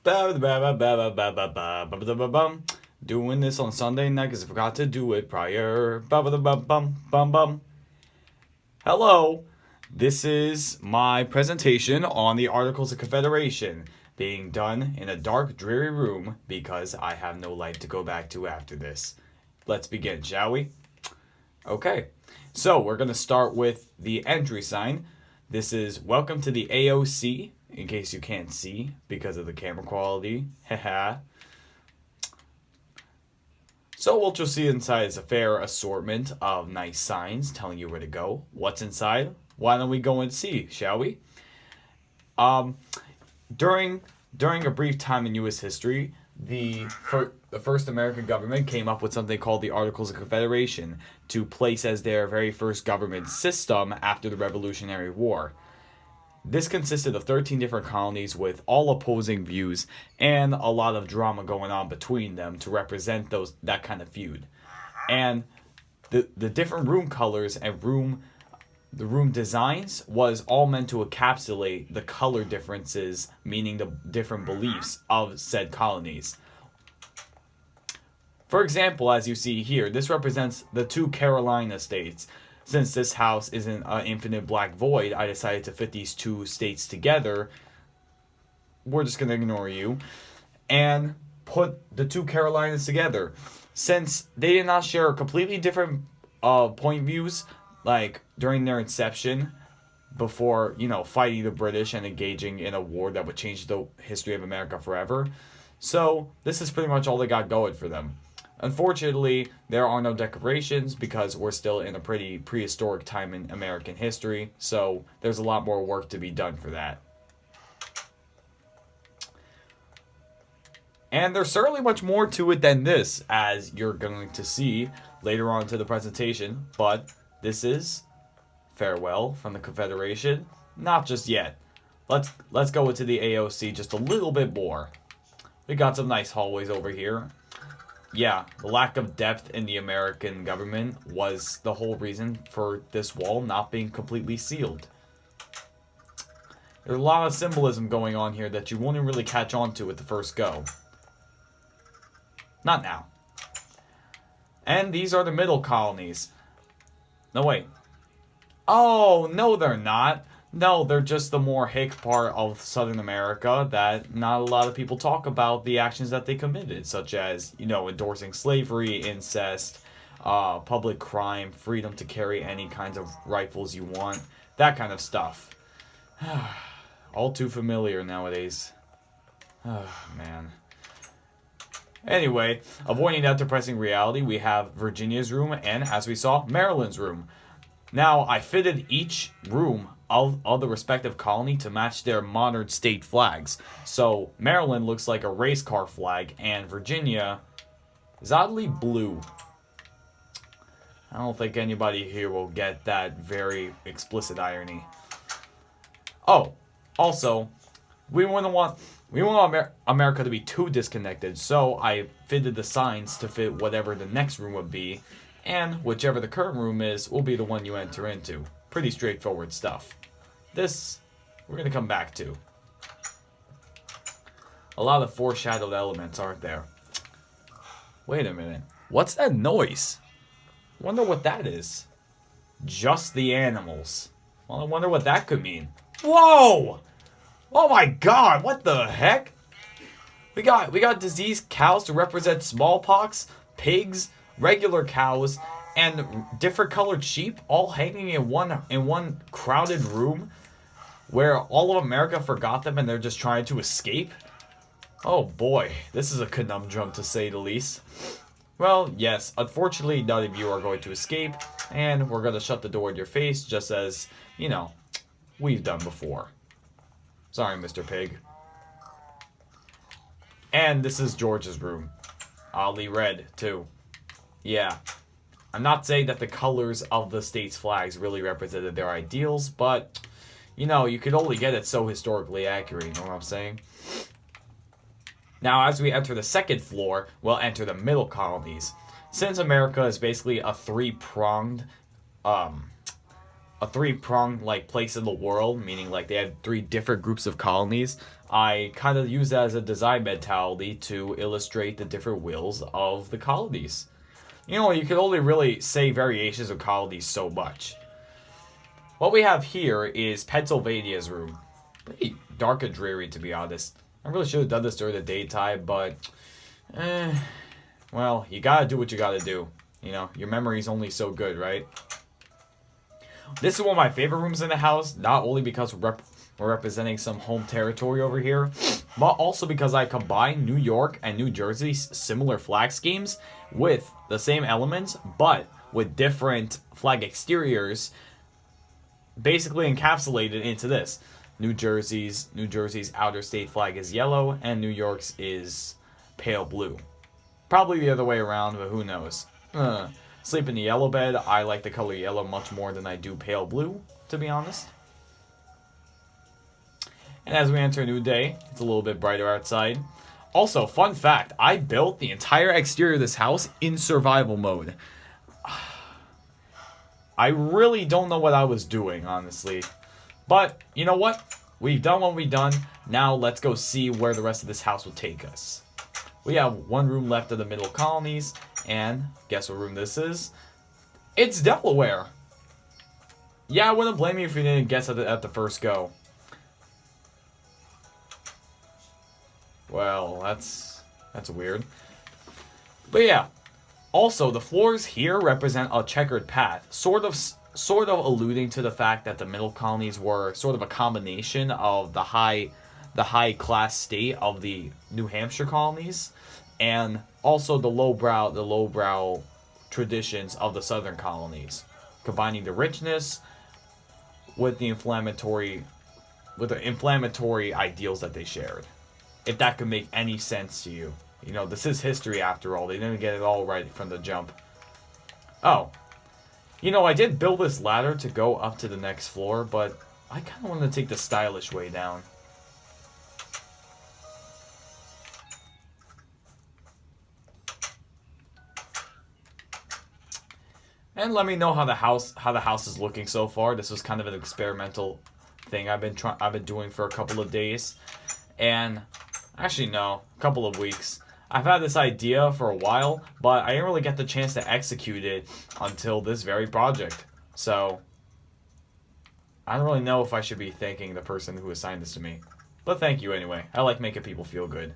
Doing this on Sunday night because I forgot to do it prior. Hello, this is my presentation on the Articles of Confederation, being done in a dark, dreary room because I have no light to go back to after this. Let's begin, shall we? Okay, so we're going to start with the entry sign. This is Welcome to the AOC, in case you can't see because of the camera quality. Haha. So what you'll see inside is a fair assortment of nice signs telling you where to go. What's inside? Why don't we go and see, shall we? During a brief time in U.S. history, the first American government came up with something called the Articles of Confederation to place as their very first government system after the Revolutionary War. This consisted of 13 different colonies with all opposing views and a lot of drama going on between them to represent that kind of feud. And the different room colors and the room designs was all meant to encapsulate the color differences, meaning the different beliefs of said colonies. For example, as you see here, this represents the two Carolina states. Since this house isn't an infinite black void, I decided to fit these two states together. We're just going to ignore you. And put the two Carolinas together. Since they did not share completely different point views, like during their inception, before, fighting the British and engaging in a war that would change the history of America forever. So, this is pretty much all they got going for them. Unfortunately, there are no decorations because we're still in a pretty prehistoric time in American history, so there's a lot more work to be done for that. And there's certainly much more to it than this, as you're going to see later on to the presentation, but this is farewell from the Confederation. Not just yet. Let's go into the AOC just a little bit more. We got some nice hallways over here. Yeah, the lack of depth in the American government was the whole reason for this wall not being completely sealed. There's a lot of symbolism going on here that you wouldn't really catch on to at the first go. Not now. And these are the middle colonies. No, wait. Oh, no they're not. No, they're just the more hick part of Southern America that not a lot of people talk about the actions that they committed, such as, endorsing slavery, incest, public crime, freedom to carry any kinds of rifles you want, that kind of stuff. All too familiar nowadays. Man. Anyway, avoiding that depressing reality, we have Virginia's room and, as we saw, Maryland's room. Now, I fitted each room of the respective colony to match their modern state flags. So, Maryland looks like a race car flag, and Virginia is oddly blue. I don't think anybody here will get that very explicit irony. Oh, also, we wouldn't want America to be too disconnected, so I fitted the signs to fit whatever the next room would be, and whichever the current room is will be the one you enter into. Pretty straightforward stuff. This, we're going to come back to. A lot of foreshadowed elements, aren't there? Wait a minute. What's that noise? Wonder what that is. Just the animals. Well, I wonder what that could mean. Whoa! Oh my god, what the heck? We got diseased cows to represent smallpox, pigs, regular cows, and different colored sheep all hanging in one crowded room where all of America forgot them and they're just trying to escape. Oh boy, this is a conundrum to say the least. Well, yes, unfortunately none of you are going to escape, and we're going to shut the door in your face just as, we've done before. Sorry, Mr. Pig. And this is George's room. Oddly red, too. Yeah. I'm not saying that the colors of the state's flags really represented their ideals, but, you could only get it so historically accurate, you know what I'm saying? Now, as we enter the second floor, we'll enter the middle colonies. Since America is basically a three-pronged a three-pronged like place in the world, meaning like they had three different groups of colonies. I kind of use that as a design mentality to illustrate the different wills of the colonies. You know, you can only really say variations of colonies so much. What we have here is Pennsylvania's room. Pretty dark and dreary, to be honest. I really should have done this during the daytime, but well, you gotta do what you gotta do. You know, your memory's only so good, right? This is one of my favorite rooms in the house, not only because we're representing some home territory over here, but also because I combine New York and New Jersey's similar flag schemes with the same elements, but with different flag exteriors, basically encapsulated into this. New Jersey's outer state flag is yellow, and New York's is pale blue. Probably the other way around, but who knows. Sleep in the yellow bed. I like the color yellow much more than I do pale blue, to be honest. And as we enter a new day, it's a little bit brighter outside. Also, fun fact, I built the entire exterior of this house in survival mode. I really don't know what I was doing, honestly. But, you know what? We've done what we've done. Now let's go see where the rest of this house will take us. We have one room left of the middle colonies, and guess what room this is? It's Delaware. Yeah, I wouldn't blame you if you didn't guess at the first go. Well, that's weird. But yeah, also the floors here represent a checkered path, sort of alluding to the fact that the middle colonies were sort of a combination of the high class state of the New Hampshire colonies, and also the lowbrow traditions of the southern colonies, combining the richness with the inflammatory ideals that they shared. If that could make any sense to you. You know, this is history after all. They didn't get it all right from the jump. Oh. You know, I did build this ladder to go up to the next floor, but I kind of wanted to take the stylish way down. And let me know how the house is looking so far. This was kind of an experimental thing I've been doing for a couple of days. And actually no, a couple of weeks. I've had this idea for a while, but I didn't really get the chance to execute it until this very project. So I don't really know if I should be thanking the person who assigned this to me. But thank you anyway. I like making people feel good.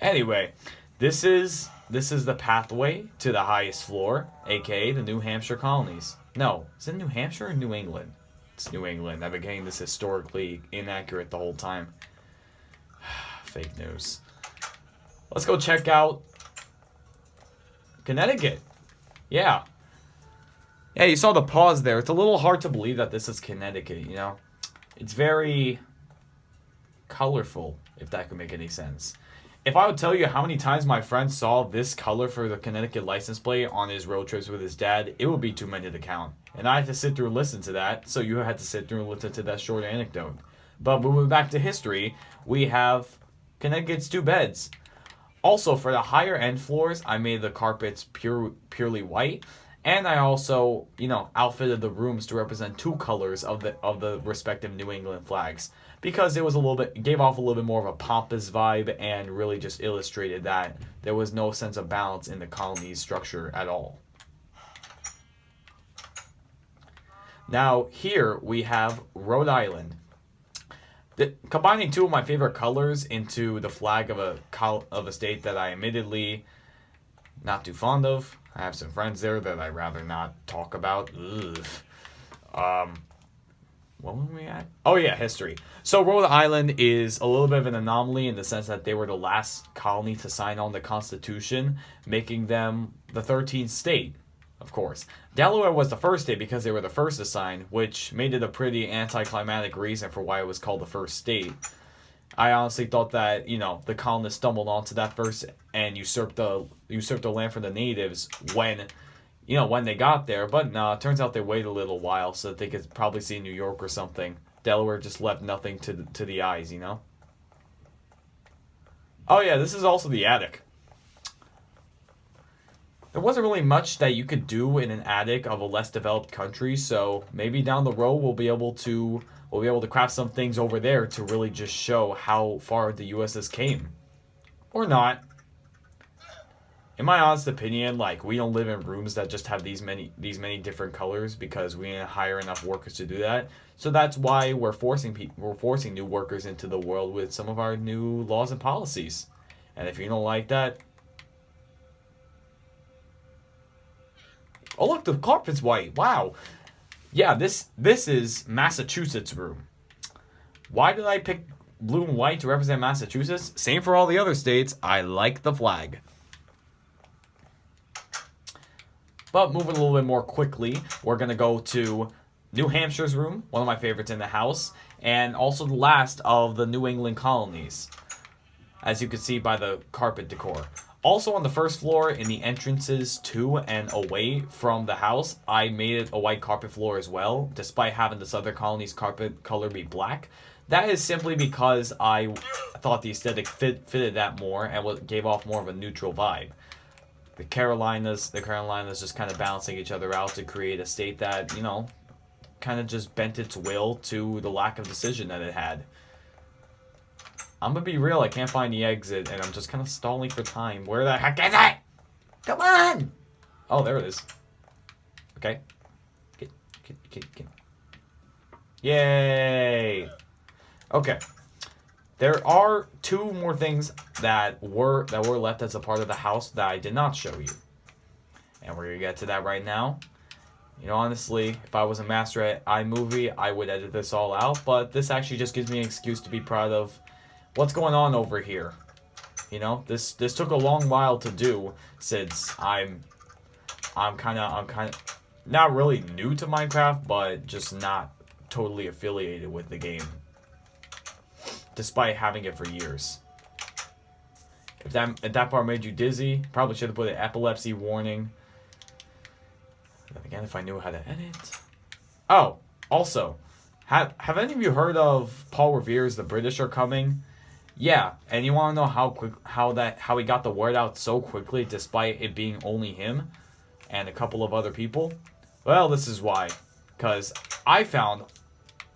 Anyway, this is the pathway to the highest floor, aka the New Hampshire colonies. No, is it New Hampshire or New England? It's New England. I've been getting this historically inaccurate the whole time. Fake news. Let's go check out Connecticut. Yeah. Yeah, you saw the pause there. It's a little hard to believe that this is Connecticut, you know? It's very colorful, if that could make any sense. If I would tell you how many times my friend saw this color for the Connecticut license plate on his road trips with his dad, it would be too many to count. And I had to sit through and listen to that, so you had to sit through and listen to that short anecdote. But moving back to history, we have Connecticut's 2 beds. Also, for the higher end floors, I made the carpets purely white, and I also, you know, outfitted the rooms to represent 2 colors of the respective New England flags, because it gave off a little bit more of a pompous vibe, and really just illustrated that there was no sense of balance in the colony's structure at all. Now here we have Rhode Island. Combining 2 of my favorite colors into the flag of a state that I admittedly not too fond of. I have some friends there that I'd rather not talk about. Ugh. What were we at? Oh yeah, history. So Rhode Island is a little bit of an anomaly in the sense that they were the last colony to sign on the Constitution, making them the 13th state. Of course. Delaware was the first state because they were the first to sign, which made it a pretty anticlimactic reason for why it was called the first state. I honestly thought that, you know, the colonists stumbled onto that first and usurped the land from the natives when they got there. But no, it turns out they waited a little while so that they could probably see New York or something. Delaware just left nothing to the eyes, you know? Oh yeah, this is also the attic. there wasn't really much that you could do in an attic of a less developed country, so maybe down the road we'll be able to craft some things over there to really just show how far the US has came. Or not. In my honest opinion, like, we don't live in rooms that just have these many different colors because we didn't hire enough workers to do that. So that's why we're forcing new workers into the world with some of our new laws and policies. And if you don't like that, oh look, the carpet's white. Wow. Yeah, this is Massachusetts' room. Why did I pick blue and white to represent Massachusetts? Same for all the other states. I like the flag. But moving a little bit more quickly, we're going to go to New Hampshire's room, one of my favorites in the house, and also the last of the New England colonies, as you can see by the carpet decor. Also on the first floor, in the entrances to and away from the house, I made it a white carpet floor as well, despite having this other colony's carpet color be black. That is simply because I thought the aesthetic fitted that more and gave off more of a neutral vibe. The Carolinas just kind of balancing each other out to create a state that, you know, kind of just bent its will to the lack of decision that it had. I'm gonna be real, I can't find the exit, and I'm just kind of stalling for time. Where the heck is it? Come on! Oh, there it is. Okay. Get. Yay! Okay. There are two more things that were left as a part of the house that I did not show you. And we're gonna get to that right now. You know, honestly, if I was a master at iMovie, I would edit this all out, but this actually just gives me an excuse to be proud of what's going on over here. You know, this took a long while to do, since I'm kind of not really new to Minecraft, but just not totally affiliated with the game, despite having it for years. If that part made you dizzy, probably should have put an epilepsy warning. Then again, if I knew how to edit. Oh, also, have any of you heard of Paul Revere's The British Are Coming? Yeah, and you want to know how he got the word out so quickly despite it being only him and a couple of other people? Well, this is why. Because I found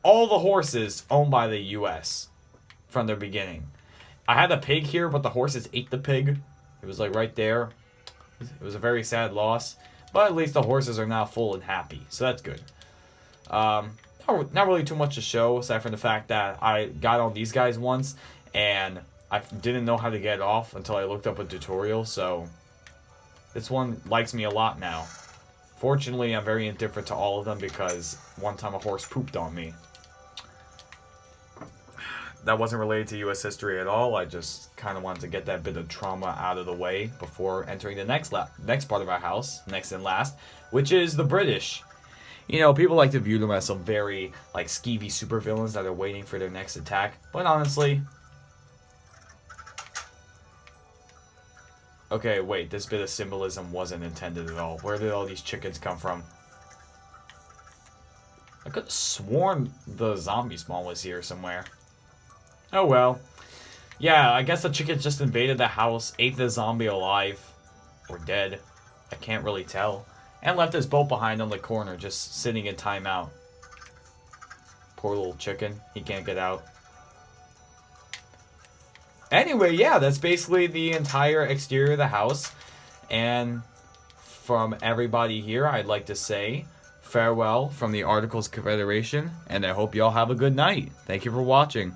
all the horses owned by the US from the beginning. I had a pig here, but the horses ate the pig. It was like right there. It was a very sad loss. But at least the horses are now full and happy, so that's good. Not really too much to show, aside from the fact that I got on these guys once, and I didn't know how to get off until I looked up a tutorial, so this one likes me a lot now. Fortunately, I'm very indifferent to all of them because one time a horse pooped on me. That wasn't related to U.S. history at all. I just kind of wanted to get that bit of trauma out of the way before entering the next part of our house, next and last, which is the British. You know, people like to view them as some very, like, skeevy supervillains that are waiting for their next attack. But honestly... Okay, wait, this bit of symbolism wasn't intended at all. Where did all these chickens come from? I could have sworn the zombie spawn was here somewhere. Oh well. Yeah, I guess the chickens just invaded the house, ate the zombie alive. Or dead. I can't really tell. And left his boat behind on the corner, just sitting in timeout. Poor little chicken. He can't get out. Anyway, yeah, that's basically the entire exterior of the house. And from everybody here, I'd like to say farewell from the Articles of Confederation. And I hope you all have a good night. Thank you for watching.